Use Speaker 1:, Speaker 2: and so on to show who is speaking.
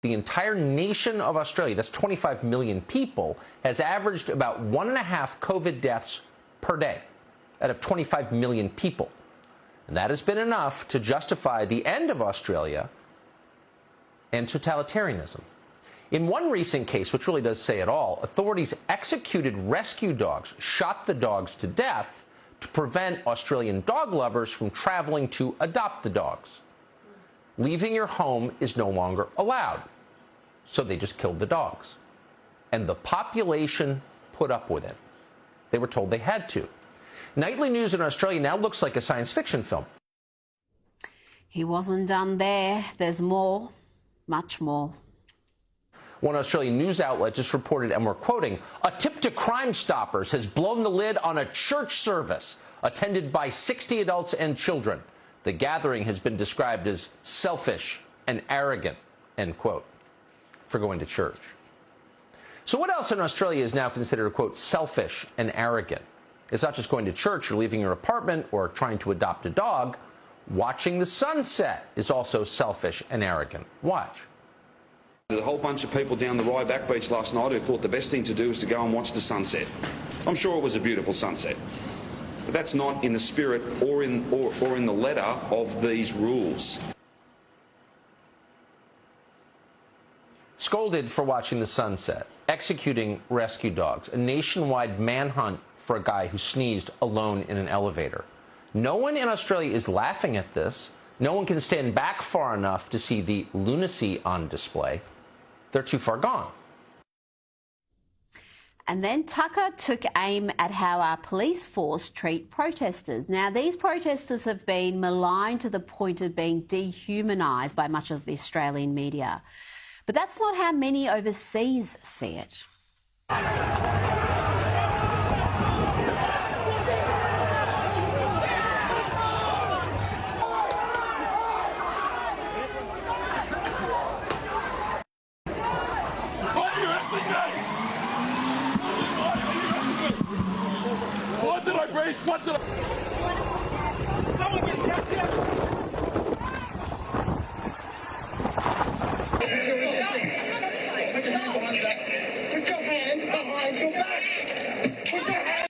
Speaker 1: The entire nation of Australia, that's 25 million people, has averaged about 1.5 COVID deaths per day out of 25 million people. And that has been enough to justify the end of Australia and totalitarianism. In one recent case, which really does say it all, authorities executed rescue dogs, shot the dogs to death to prevent Australian dog lovers from traveling to adopt the dogs. Leaving your home is no longer allowed. So they just killed the dogs. And the population put up with it. They were told they had to. Nightly news in Australia now looks like a science fiction film.
Speaker 2: He wasn't done there. There's more, much more.
Speaker 1: One Australian news outlet just reported, and we're quoting, "A tip to Crime Stoppers has blown the lid on a church service attended by 60 adults and children. The gathering has been described as selfish and arrogant," end quote, for going to church. So what else in Australia is now considered, quote, selfish and arrogant? It's not just going to church or leaving your apartment or trying to adopt a dog. Watching the sunset is also selfish and arrogant. Watch.
Speaker 3: There's a whole bunch of people down the Ryback Beach last night who thought the best thing to do was to go and watch the sunset. I'm sure it was a beautiful sunset. But that's not in the spirit or in the letter of these rules.
Speaker 1: Scolded for watching the sunset, executing rescue dogs, a nationwide manhunt for a guy who sneezed alone in an elevator. No one in Australia is laughing at this. No one can stand back far enough to see the lunacy on display. They're too far gone.
Speaker 2: And then Tucker took aim at how our police force treat protesters. Now, these protesters have been maligned to the point of being dehumanised by much of the Australian media. But that's not how many overseas see it.
Speaker 4: What did I break? What did I...